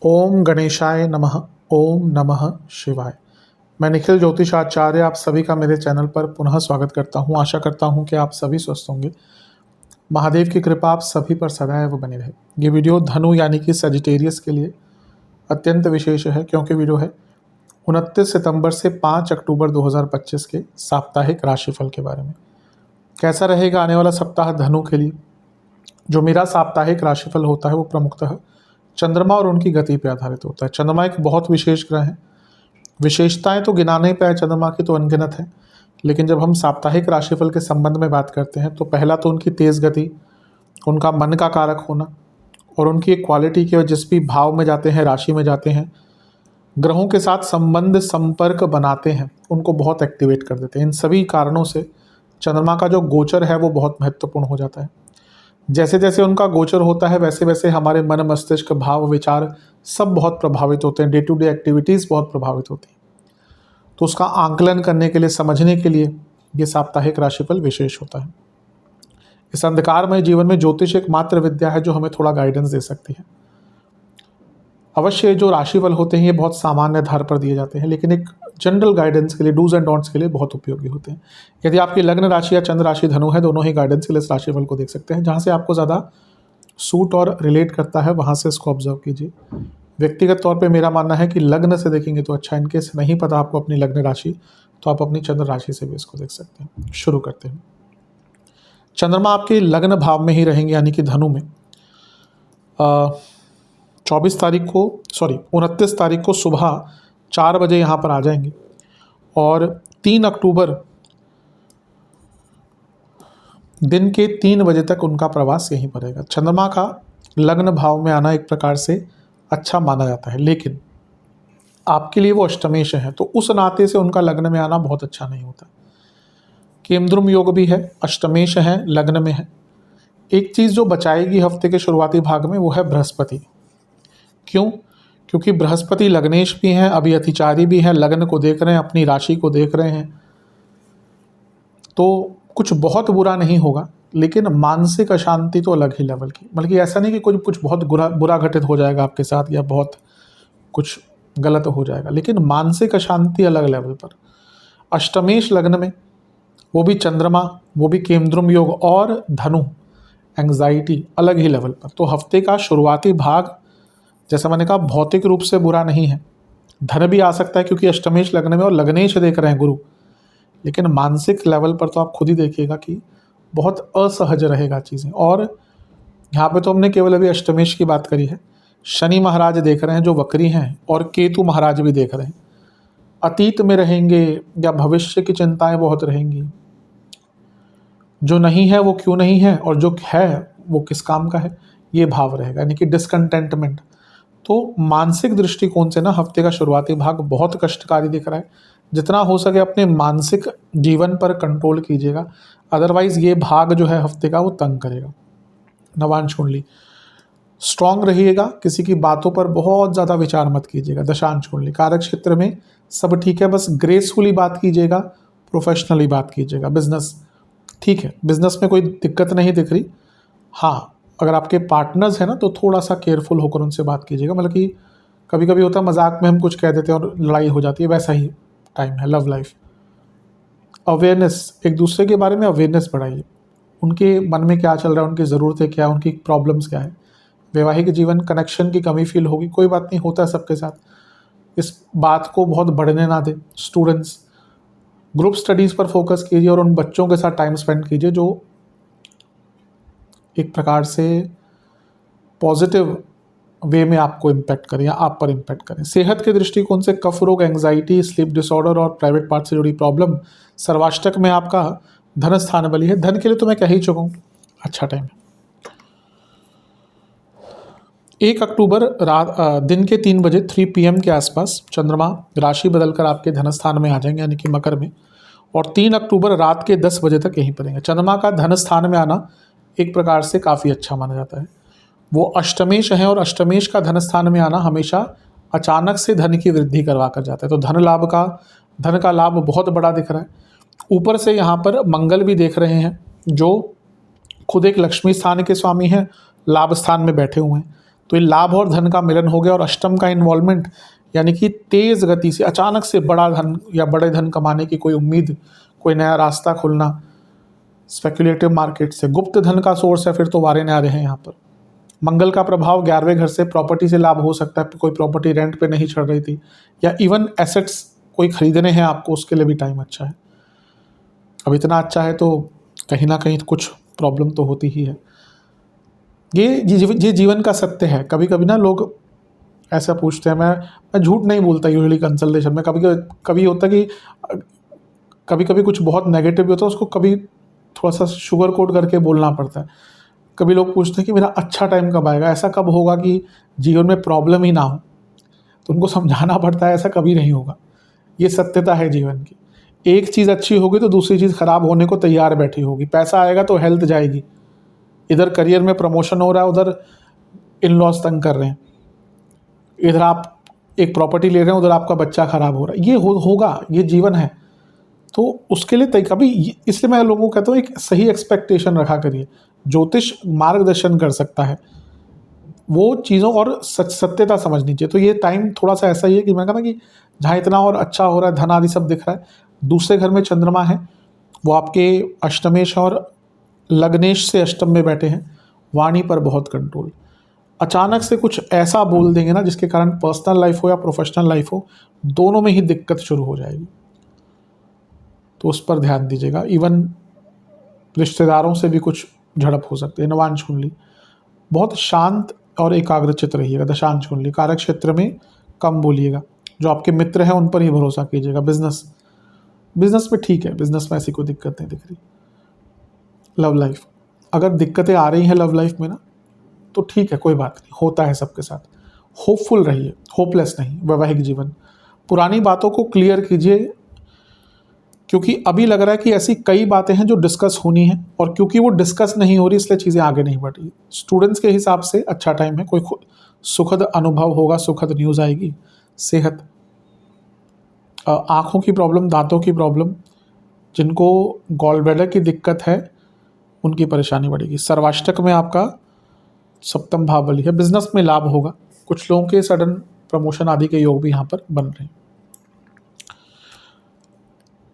ओम गणेशाय नमः। ओम नमः शिवाय। मैं निखिल ज्योतिषाचार्य आप सभी का मेरे चैनल पर पुनः स्वागत करता हूं। आशा करता हूं कि आप सभी स्वस्थ होंगे। महादेव की कृपा आप सभी पर सदैव बनी रहे। ये वीडियो धनु यानी कि सजिटेरियस के लिए अत्यंत विशेष है, क्योंकि वीडियो है 29 सितंबर से 5 अक्टूबर 2025 के साप्ताहिक राशिफल के बारे में। कैसा रहेगा आने वाला सप्ताह धनु के लिए। जो मेरा साप्ताहिक राशिफल होता है वो प्रमुखतः चंद्रमा और उनकी गति पर आधारित होता है। चंद्रमा एक बहुत विशेष ग्रह है। विशेषताएं तो गिनाने पे है चंद्रमा की तो अनगिनत है, लेकिन जब हम साप्ताहिक राशिफल के संबंध में बात करते हैं तो पहला तो उनकी तेज गति, उनका मन का कारक होना और उनकी एक क्वालिटी की, जिस भी भाव में जाते हैं, राशि में जाते हैं, ग्रहों के साथ संबंध संपर्क बनाते हैं, उनको बहुत एक्टिवेट कर देते हैं। इन सभी कारणों से चंद्रमा का जो गोचर है वो बहुत महत्वपूर्ण हो जाता है। जैसे जैसे उनका गोचर होता है वैसे वैसे हमारे मन, मस्तिष्क, भाव, विचार सब बहुत प्रभावित होते हैं। डे टू डे एक्टिविटीज़ बहुत प्रभावित होती हैं। तो उसका आंकलन करने के लिए, समझने के लिए ये साप्ताहिक राशिफल विशेष होता है। इस अंधकारमय जीवन में ज्योतिष एक मात्र विद्या है जो हमें थोड़ा गाइडेंस दे सकती है। अवश्य जो राशिफल होते हैं ये बहुत सामान्य आधार पर दिए जाते हैं, लेकिन एक जनरल गाइडेंस के लिए, डूज एंड डोंट्स के लिए बहुत उपयोगी होते हैं। यदि आपकी लग्न राशि या चंद्र राशि धनु है, दोनों ही गाइडेंस के लिए इस राशिफल को देख सकते हैं। जहाँ से आपको ज़्यादा सूट और रिलेट करता है वहाँ से इसको ऑब्जर्व कीजिए। व्यक्तिगत तौर पे मेरा मानना है कि लग्न से देखेंगे तो अच्छा। इनकेस नहीं पता आपको अपनी लग्न राशि, तो आप अपनी चंद्र राशि से भी इसको देख सकते हैं। शुरू करते हैं। चंद्रमा आपके लग्न भाव में ही रहेंगे, यानी कि धनु में। 29 तारीख को सुबह 4 बजे यहाँ पर आ जाएंगे और 3 अक्टूबर दिन के 3 बजे तक उनका प्रवास यहीं पर रहेगा। चंद्रमा का लग्न भाव में आना एक प्रकार से अच्छा माना जाता है, लेकिन आपके लिए वो अष्टमेश है, तो उस नाते से उनका लग्न में आना बहुत अच्छा नहीं होता। केमद्रुम योग भी है, अष्टमेश है, लग्न में है। एक चीज़ जो बचाएगी हफ्ते के शुरुआती भाग में वो है बृहस्पति। क्यों? क्योंकि बृहस्पति लग्नेश भी हैं, अभी अतिचारी भी हैं, लग्न को देख रहे हैं, अपनी राशि को देख रहे हैं, तो कुछ बहुत बुरा नहीं होगा, लेकिन मानसिक अशांति तो अलग ही लेवल की। बल्कि ऐसा नहीं कि कुछ बहुत बुरा घटित हो जाएगा आपके साथ या बहुत कुछ गलत हो जाएगा, लेकिन मानसिक अशांति अलग लेवल पर। अष्टमेश लग्न में, वो भी चंद्रमा, वो भी केमद्रुम योग और धनु, एंग्जाइटी अलग ही लेवल पर। तो हफ्ते का शुरुआती भाग, जैसा मैंने कहा, भौतिक रूप से बुरा नहीं है। धन भी आ सकता है क्योंकि अष्टमेश लग्न में और लग्नेश देख रहे हैं गुरु, लेकिन मानसिक लेवल पर तो आप खुद ही देखिएगा कि बहुत असहज रहेगा चीज़ें। और यहाँ पे तो हमने केवल अभी अष्टमेश की बात करी है। शनि महाराज देख रहे हैं जो वक्री हैं, और केतु महाराज भी देख रहे हैं। अतीत में रहेंगे या भविष्य की चिंताएं बहुत रहेंगी। जो नहीं है वो क्यों नहीं है, और जो है वो किस काम का है, ये भाव रहेगा, यानी कि डिसकंटेंटमेंट। तो मानसिक दृष्टिकोण से ना हफ्ते का शुरुआती भाग बहुत कष्टकारी दिख रहा है। जितना हो सके अपने मानसिक जीवन पर कंट्रोल कीजिएगा, अदरवाइज ये भाग जो है हफ्ते का वो तंग करेगा। नवांश कुंडली स्ट्रांग रहिएगा, किसी की बातों पर बहुत ज़्यादा विचार मत कीजिएगा। दशांश कुंडली कारक क्षेत्र में सब ठीक है, बस ग्रेसफुली बात कीजिएगा, प्रोफेशनली बात कीजिएगा। बिजनेस ठीक है, बिजनेस में कोई दिक्कत नहीं दिख रही। हाँ, अगर आपके पार्टनर्स हैं ना तो थोड़ा सा केयरफुल होकर उनसे बात कीजिएगा। मतलब कि कभी कभी होता है मजाक में हम कुछ कह देते हैं और लड़ाई हो जाती है, वैसा ही टाइम है लव लाइफ। अवेयरनेस, एक दूसरे के बारे में अवेयरनेस बढ़ाइए। उनके मन में क्या चल रहा है, उनकी ज़रूरतें क्या है, उनकी प्रॉब्लम्स क्या है। वैवाहिक जीवन, कनेक्शन की कमी फील होगी, कोई बात नहीं, होता है सबके साथ। इस बात को बहुत बढ़ने ना दें। स्टूडेंट्स, ग्रुप स्टडीज़ पर फोकस कीजिए और उन बच्चों के साथ टाइम स्पेंड कीजिए जो एक प्रकार से पॉजिटिव वे में आपको इम्पैक्ट करें या आप पर इम्पैक्ट करें। सेहत के दृष्टिकोण से कफ रोग, एंग्जाइटी, स्लीप डिसऑर्डर और प्राइवेट पार्ट से जुड़ी प्रॉब्लम। सर्वाष्टक में आपका धन स्थान बली है। धन के लिए तो मैं कह ही चुका हूँ, अच्छा टाइम है। 1 अक्टूबर दिन के 3 बजे 3 PM के आसपास चंद्रमा राशि बदलकर आपके धन स्थान में आ जाएंगे, यानी कि मकर में, और 3 अक्टूबर रात के 10 बजे तक यहीं पर रहेंगे। चंद्रमा का धन स्थान में आना एक प्रकार से काफ़ी अच्छा माना जाता है। वो अष्टमेश है और अष्टमेश का धन स्थान में आना हमेशा अचानक से धन की वृद्धि करवा कर जाता है। तो धन का लाभ बहुत बड़ा दिख रहा है। ऊपर से यहाँ पर मंगल भी देख रहे हैं जो खुद एक लक्ष्मी स्थान के स्वामी हैं, लाभ स्थान में बैठे हुए हैं, तो ये लाभ और धन का मिलन हो गया। और अष्टम का इन्वॉल्वमेंट यानी कि तेज़ गति से अचानक से बड़ा धन या बड़े धन कमाने की कोई उम्मीद, कोई नया रास्ता खुलना, स्पेकुलेटिव मार्केट से गुप्त धन का सोर्स है, फिर तो वारे न्यारे हैं यहाँ पर। मंगल का प्रभाव 11वें घर से प्रॉपर्टी से लाभ हो सकता है, कोई प्रॉपर्टी रेंट पे नहीं चढ़ रही थी, या इवन एसेट्स कोई खरीदने हैं आपको, उसके लिए भी टाइम अच्छा है। अब इतना अच्छा है तो कहीं ना कहीं कुछ प्रॉब्लम तो होती ही है। ये जीवन का सत्य है। कभी कभी ना लोग ऐसा पूछते हैं, मैं झूठ नहीं बोलता यूजुअली कंसल्टेशन में, कभी कभी होता है कि कभी कभी कुछ बहुत नेगेटिव भी होता है, उसको कभी थोड़ा सा शुगर कोट करके बोलना पड़ता है। कभी लोग पूछते हैं कि मेरा अच्छा टाइम कब आएगा, ऐसा कब होगा कि जीवन में प्रॉब्लम ही ना हो, तो उनको समझाना पड़ता है ऐसा कभी नहीं होगा। ये सत्यता है जीवन की। एक चीज़ अच्छी होगी तो दूसरी चीज़ खराब होने को तैयार बैठी होगी। पैसा आएगा तो हेल्थ जाएगी, इधर करियर में प्रमोशन हो रहा है, उधर इन लॉज तंग कर रहे हैं, इधर आप एक प्रॉपर्टी ले रहे हैं, उधर आपका बच्चा खराब हो रहा है। ये होगा, ये जीवन है। तो उसके लिए तय कभी, इसलिए मैं लोगों को कहता हूँ एक सही एक्सपेक्टेशन रखा करिए। ज्योतिष मार्गदर्शन कर सकता है, वो चीज़ों और सत्यता समझनी चाहिए। तो ये टाइम थोड़ा सा ऐसा ही है कि मैं कहता कि जहाँ इतना और अच्छा हो रहा है, धन आदि सब दिख रहा है, दूसरे घर में चंद्रमा है, वो आपके अष्टमेश और लग्नेश से अष्टम में बैठे हैं। वाणी पर बहुत कंट्रोल, अचानक से कुछ ऐसा बोल देंगे ना जिसके कारण पर्सनल लाइफ हो या प्रोफेशनल लाइफ हो, दोनों में ही दिक्कत शुरू हो जाएगी, तो उस पर ध्यान दीजिएगा। इवन रिश्तेदारों से भी कुछ झड़प हो सकती है। नवांश कुंडली बहुत शांत और एकाग्रचित रहिएगा। दशांश कुंडली कारक क्षेत्र में कम बोलिएगा, जो आपके मित्र हैं उन पर ही भरोसा कीजिएगा। बिजनेस में ठीक है, बिजनेस में ऐसी कोई दिक्कत नहीं दिख रही। लव लाइफ, अगर दिक्कतें आ रही हैं लव लाइफ में ना, तो ठीक है, कोई बात नहीं, होता है सबके साथ। होपफुल रहिए, होपलेस नहीं। वैवाहिक जीवन, पुरानी बातों को क्लियर कीजिए, क्योंकि अभी लग रहा है कि ऐसी कई बातें हैं जो डिस्कस होनी है, और क्योंकि वो डिस्कस नहीं हो रही इसलिए चीज़ें आगे नहीं बढ़ रही। स्टूडेंट्स के हिसाब से अच्छा टाइम है, कोई सुखद अनुभव होगा, सुखद न्यूज़ आएगी। सेहत, आँखों की प्रॉब्लम, दांतों की प्रॉब्लम, जिनको गॉल ब्लैडर की दिक्कत है उनकी परेशानी बढ़ेगी। सर्वाष्टक में आपका सप्तम भाव बली है। बिजनेस में लाभ होगा, कुछ लोगों के सडन प्रमोशन आदि के योग भी यहाँ पर बन रहे हैं।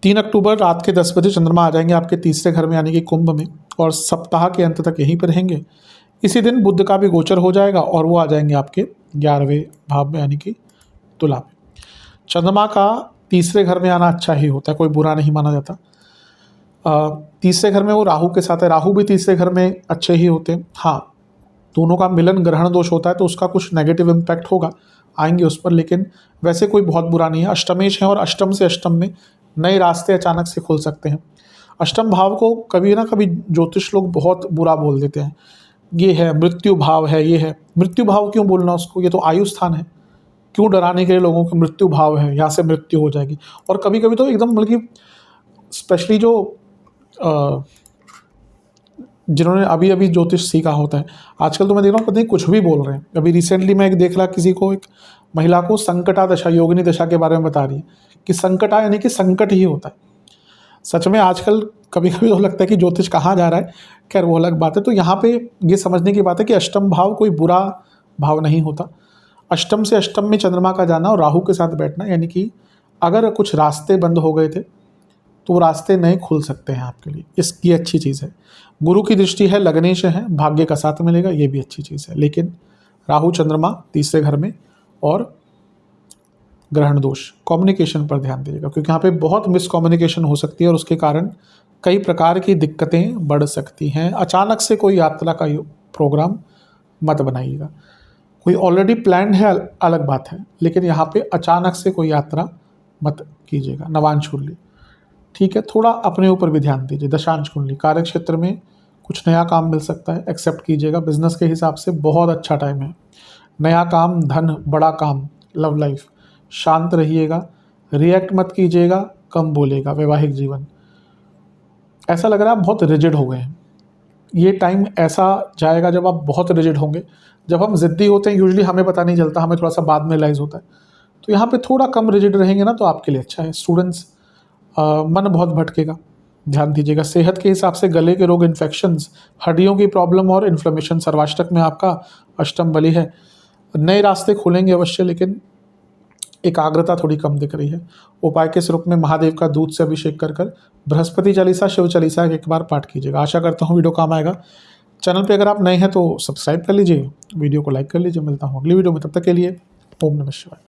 3 अक्टूबर रात के 10 बजे चंद्रमा आ जाएंगे आपके तीसरे घर में यानी कि कुंभ में, और सप्ताह के अंत तक यहीं पर रहेंगे। इसी दिन बुध का भी गोचर हो जाएगा और वो आ जाएंगे आपके 11वें भाव में यानी कि तुला में। चंद्रमा का तीसरे घर में आना अच्छा ही होता है, कोई बुरा नहीं माना जाता। तीसरे घर में वो राहु के साथ है, राहु भी तीसरे घर में अच्छे ही होते हैं। हाँ, दोनों का मिलन ग्रहण दोष होता है तो उसका कुछ नेगेटिव इम्पैक्ट होगा, आएंगे उस पर, लेकिन वैसे कोई बहुत बुरा नहीं है। अष्टमेश है और अष्टम से अष्टम में नए रास्ते अचानक से खुल सकते हैं। अष्टम भाव को कभी ना कभी ज्योतिष लोग बहुत बुरा बोल देते हैं, ये है मृत्यु भाव है, ये है मृत्यु भाव। क्यों बोलना उसको, ये तो आयु स्थान है। क्यों डराने के लिए लोगों को मृत्यु भाव है, यहाँ से मृत्यु हो जाएगी। और कभी कभी तो एकदम बल्कि स्पेशली जो जिन्होंने अभी अभी ज्योतिष सीखा होता है, आजकल तो मैं देख रहा हूँ पता नहीं कुछ भी बोल रहे हैं। अभी रिसेंटली मैं एक देख रहा किसी को, एक महिला को संकटा दशा, योगिनी दशा के बारे में बता रही है कि संकटा यानी कि संकट ही होता है। सच में आजकल कभी कभी तो लगता है कि ज्योतिष कहाँ जा रहा है, खैर वो अलग बात है। तो यहाँ पे ये समझने की बात है कि अष्टम भाव कोई बुरा भाव नहीं होता। अष्टम से अष्टम में चंद्रमा का जाना और राहु के साथ बैठना, यानी कि अगर कुछ रास्ते बंद हो गए थे तो वो रास्ते नए खुल सकते हैं आपके लिए, इसकी अच्छी चीज़ है। गुरु की दृष्टि है, लग्नेश है, भाग्य का साथ मिलेगा, ये भी अच्छी चीज़ है। लेकिन राहु चंद्रमा तीसरे घर में और ग्रहण दोष, कम्युनिकेशन पर ध्यान दीजिएगा, क्योंकि यहाँ पे बहुत मिसकम्युनिकेशन हो सकती है और उसके कारण कई प्रकार की दिक्कतें बढ़ सकती हैं। अचानक से कोई यात्रा का प्रोग्राम मत बनाइएगा। कोई ऑलरेडी प्लान है अलग बात है, लेकिन यहाँ पे अचानक से कोई यात्रा मत कीजिएगा। नवांश कुंडली ठीक है, थोड़ा अपने ऊपर भी ध्यान दीजिए। दशांश कुंडली कार्य क्षेत्र में कुछ नया काम मिल सकता है, एक्सेप्ट कीजिएगा। बिजनेस के हिसाब से बहुत अच्छा टाइम है, नया काम, धन, बड़ा काम। लव लाइफ, शांत रहिएगा, रिएक्ट मत कीजिएगा, कम बोलेगा। वैवाहिक जीवन, ऐसा लग रहा है आप बहुत रिजिड हो गए हैं। ये टाइम ऐसा जाएगा जब आप बहुत रिजिड होंगे। जब हम ज़िद्दी होते हैं यूजुअली हमें पता नहीं चलता, हमें थोड़ा सा बाद में रियलाइज़ होता है। तो यहाँ पे थोड़ा कम रिजिड रहेंगे ना तो आपके लिए अच्छा है। स्टूडेंट्स, मन बहुत भटकेगा, ध्यान दीजिएगा। सेहत के हिसाब से गले के रोग, इन्फेक्शंस, हड्डियों की प्रॉब्लम और इन्फ्लेमेशन, सर्वाष्टक में आपका अष्टम बली है। नए रास्ते खुलेंगे अवश्य, लेकिन एकाग्रता थोड़ी कम दिख रही है। उपाय के स्वरूप में महादेव का दूध से अभिषेक कर कर बृहस्पति चालीसा, शिव चालीसा एक बार पाठ कीजिएगा। आशा करता हूँ वीडियो काम आएगा। चैनल पे अगर आप नए हैं तो सब्सक्राइब कर लीजिए, वीडियो को लाइक कर लीजिए। मिलता हूँ अगली वीडियो में, तब तक के लिए ओम नमः शिवाय।